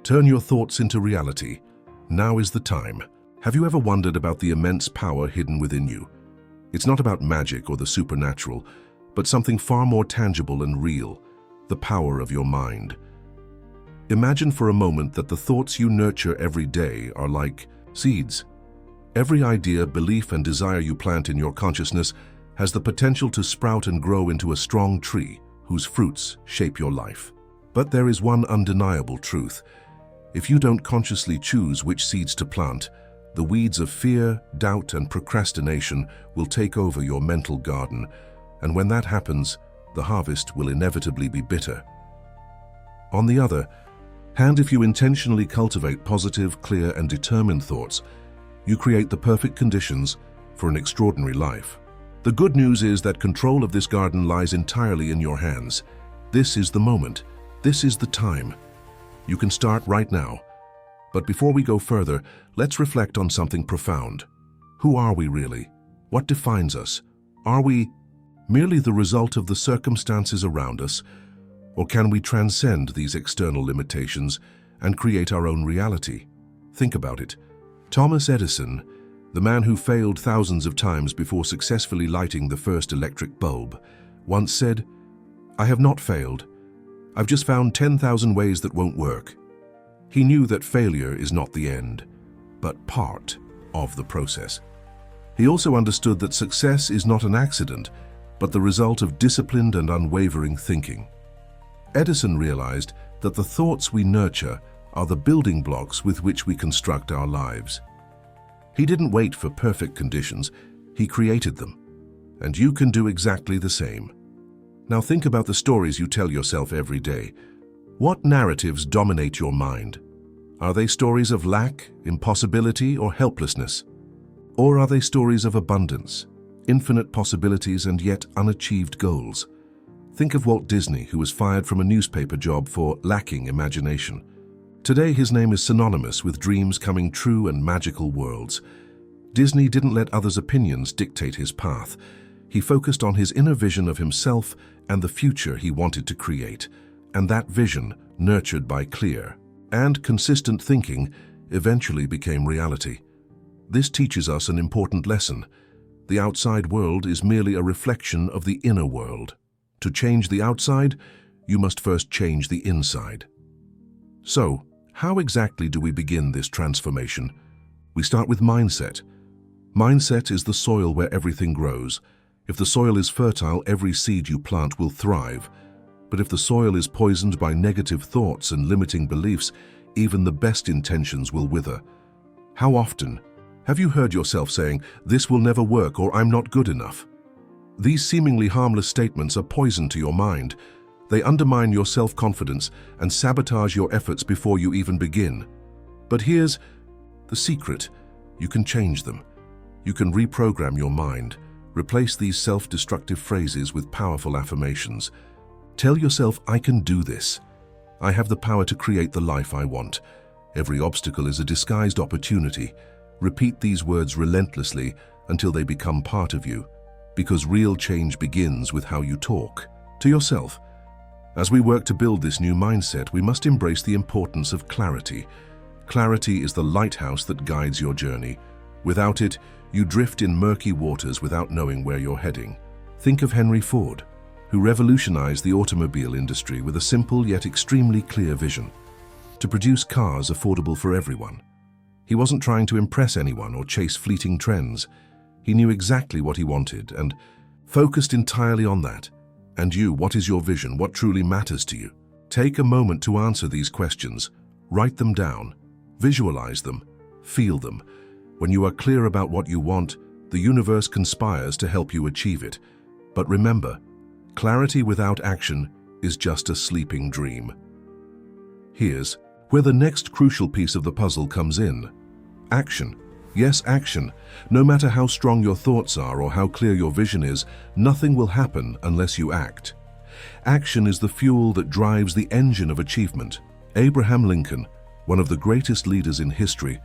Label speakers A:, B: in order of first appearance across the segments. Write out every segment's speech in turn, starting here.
A: Turn your thoughts into reality. Now is the time. Have you ever wondered about the immense power hidden within you? It's not about magic or the supernatural, but something far more tangible and real, the power of your mind. Imagine for a moment that the thoughts you nurture every day are like seeds. Every idea, belief, and desire you plant in your consciousness has the potential to sprout and grow into a strong tree whose fruits shape your life. But there is one undeniable truth. If you don't consciously choose which seeds to plant, the weeds of fear, doubt, and procrastination will take over your mental garden, and when that happens, the harvest will inevitably be bitter. On the other hand, if you intentionally cultivate positive, clear, and determined thoughts, you create the perfect conditions for an extraordinary life. The good news is that control of this garden lies entirely in your hands. This is the moment. This is the time. You can start right now. But before we go further, let's reflect on something profound. Who are we really? What defines us? Are we merely the result of the circumstances around us, or can we transcend these external limitations and create our own reality? Think about it. Thomas Edison, the man who failed thousands of times before successfully lighting the first electric bulb, once said, "I have not failed. I've just found 10,000 ways that won't work." He knew that failure is not the end, but part of the process. He also understood that success is not an accident, but the result of disciplined and unwavering thinking. Edison realized that the thoughts we nurture are the building blocks with which we construct our lives. He didn't wait for perfect conditions, he created them. And you can do exactly the same. Now think about the stories you tell yourself every day. What narratives dominate your mind? Are they stories of lack, impossibility, or helplessness? Or are they stories of abundance, infinite possibilities, and yet unachieved goals? Think of Walt Disney, who was fired from a newspaper job for lacking imagination. Today, his name is synonymous with dreams coming true and magical worlds. Disney didn't let others' opinions dictate his path. He focused on his inner vision of himself and the future he wanted to create, and that vision, nurtured by clear and consistent thinking, eventually became reality. This teaches us an important lesson. The outside world is merely a reflection of the inner world. To change the outside, you must first change the inside. So, how exactly do we begin this transformation? We start with mindset. Mindset is the soil where everything grows. If the soil is fertile, every seed you plant will thrive. But if the soil is poisoned by negative thoughts and limiting beliefs, even the best intentions will wither. How often have you heard yourself saying, "This will never work," or "I'm not good enough"? These seemingly harmless statements are poison to your mind. They undermine your self-confidence and sabotage your efforts before you even begin. But here's the secret. You can change them. You can reprogram your mind. Replace these self-destructive phrases with powerful affirmations. Tell yourself, "I can do this. I have the power to create the life I want. Every obstacle is a disguised opportunity." Repeat these words relentlessly until they become part of you, because real change begins with how you talk to yourself. As we work to build this new mindset, we must embrace the importance of clarity. Clarity is the lighthouse that guides your journey. Without it, you drift in murky waters without knowing where you're heading. Think of Henry Ford, who revolutionized the automobile industry with a simple yet extremely clear vision: to produce cars affordable for everyone. He wasn't trying to impress anyone or chase fleeting trends. He knew exactly what he wanted and focused entirely on that. And you, what is your vision? What truly matters to you? Take a moment to answer these questions. Write them down. Visualize them. Feel them. When you are clear about what you want, the universe conspires to help you achieve it. But remember, clarity without action is just a sleeping dream. Here's where the next crucial piece of the puzzle comes in. Action. Yes, action. No matter how strong your thoughts are or how clear your vision is, nothing will happen unless you act. Action is the fuel that drives the engine of achievement. Abraham Lincoln, one of the greatest leaders in history,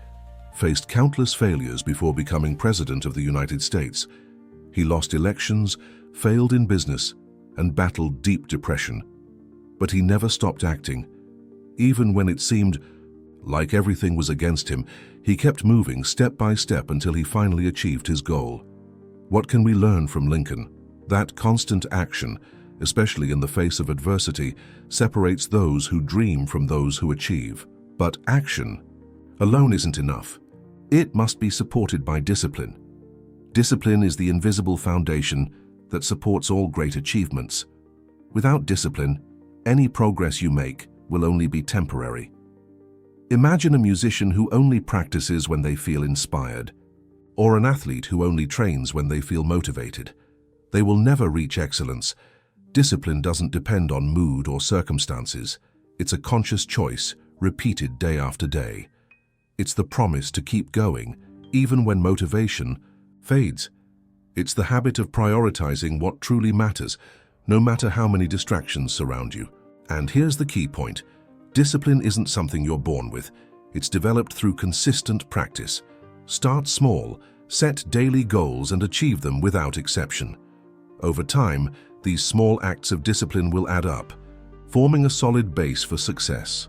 A: faced countless failures before becoming President of the United States. He lost elections, failed in business, and battled deep depression. But he never stopped acting. Even when it seemed Like everything was against him, he kept moving step by step until he finally achieved his goal. What can we learn from Lincoln? That constant action, especially in the face of adversity, separates those who dream from those who achieve. But action alone isn't enough. It must be supported by discipline. Discipline is the invisible foundation that supports all great achievements. Without discipline, any progress you make will only be temporary. Imagine a musician who only practices when they feel inspired, or an athlete who only trains when they feel motivated. They will never reach excellence. Discipline doesn't depend on mood or circumstances. It's a conscious choice, repeated day after day. It's the promise to keep going, even when motivation fades. It's the habit of prioritizing what truly matters, no matter how many distractions surround you. And here's the key point. Discipline isn't something you're born with. It's developed through consistent practice. Start small, set daily goals and achieve them without exception. Over time, these small acts of discipline will add up, forming a solid base for success.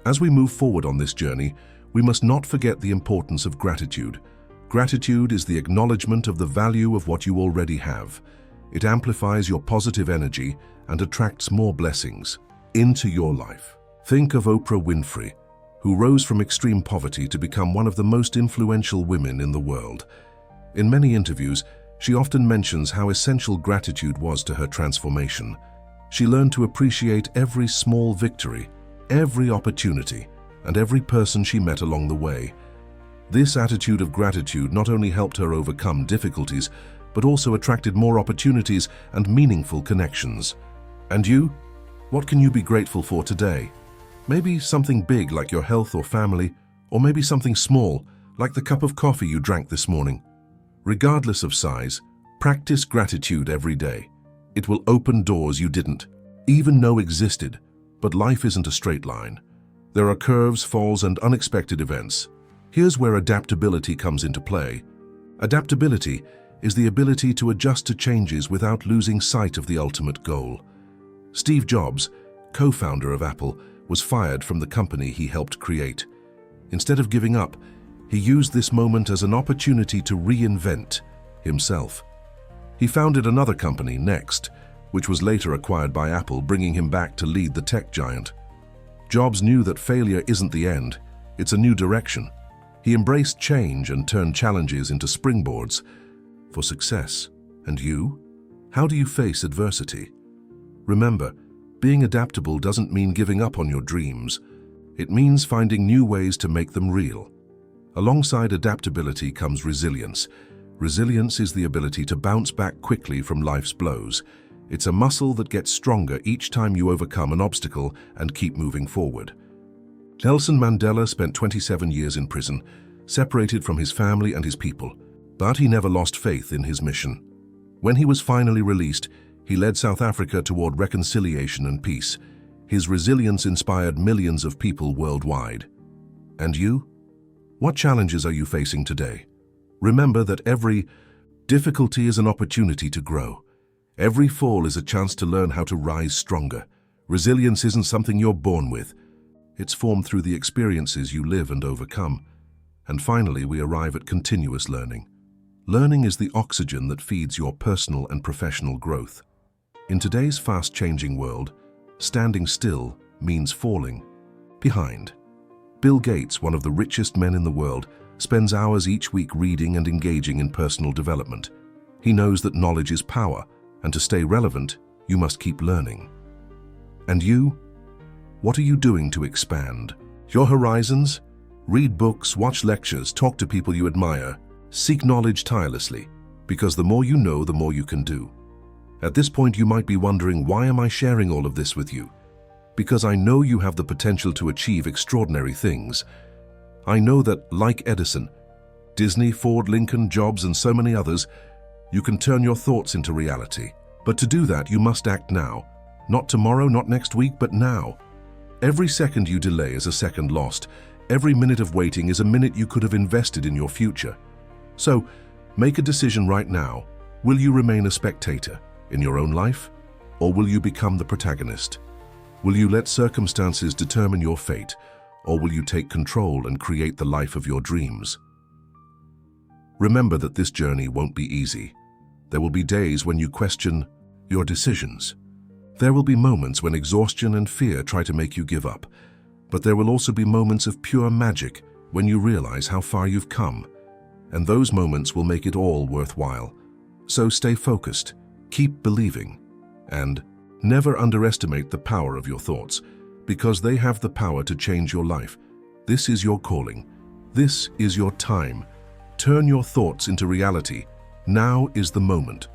A: As we move forward on this journey, we must not forget the importance of gratitude. Gratitude is the acknowledgement of the value of what you already have. It amplifies your positive energy and attracts more blessings into your life. Think of Oprah Winfrey, who rose from extreme poverty to become one of the most influential women in the world. In many interviews, she often mentions how essential gratitude was to her transformation. She learned to appreciate every small victory, every opportunity, and every person she met along the way. This attitude of gratitude not only helped her overcome difficulties, but also attracted more opportunities and meaningful connections. And you? What can you be grateful for today? Maybe something big like your health or family, or maybe something small like the cup of coffee you drank this morning. Regardless of size, practice gratitude every day. It will open doors you didn't even know existed. But life isn't a straight line. There are curves, falls, and unexpected events. Here's where adaptability comes into play. Adaptability is the ability to adjust to changes without losing sight of the ultimate goal. Steve Jobs, co-founder of Apple, was fired from the company he helped create. Instead of giving up, he used this moment as an opportunity to reinvent himself. He founded another company, Next, which was later acquired by Apple, bringing him back to lead the tech giant. Jobs knew that failure isn't the end, it's a new direction. He embraced change and turned challenges into springboards for success. And you? How do you face adversity? Remember, being adaptable doesn't mean giving up on your dreams. It means finding new ways to make them real. Alongside adaptability comes resilience. Resilience is the ability to bounce back quickly from life's blows. It's a muscle that gets stronger each time you overcome an obstacle and keep moving forward. Nelson Mandela spent 27 years in prison, separated from his family and his people, but he never lost faith in his mission. When he was finally released, he led South Africa toward reconciliation and peace. His resilience inspired millions of people worldwide. And you? What challenges are you facing today? Remember that every difficulty is an opportunity to grow. Every fall is a chance to learn how to rise stronger. Resilience isn't something you're born with. It's formed through the experiences you live and overcome. And finally, we arrive at continuous learning. Learning is the oxygen that feeds your personal and professional growth. In today's fast-changing world, standing still means falling behind. Bill Gates, one of the richest men in the world, spends hours each week reading and engaging in personal development. He knows that knowledge is power, and to stay relevant, you must keep learning. And you? What are you doing to expand your horizons? Read books, watch lectures, talk to people you admire. Seek knowledge tirelessly, because the more you know, the more you can do. At this point, you might be wondering, why am I sharing all of this with you? Because I know you have the potential to achieve extraordinary things. I know that, like Edison, Disney, Ford, Lincoln, Jobs, and so many others, you can turn your thoughts into reality. But to do that, you must act now. Not tomorrow, not next week, but now. Every second you delay is a second lost. Every minute of waiting is a minute you could have invested in your future. So, make a decision right now. Will you remain a spectator in your own life, or will you become the protagonist? Will you let circumstances determine your fate, or will you take control and create the life of your dreams? Remember that this journey won't be easy. There will be days when you question your decisions. There will be moments when exhaustion and fear try to make you give up. But there will also be moments of pure magic when you realize how far you've come. And those moments will make it all worthwhile. So stay focused, keep believing, and never underestimate the power of your thoughts, because they have the power to change your life. This is your calling. This is your time. Turn your thoughts into reality. Now is the moment.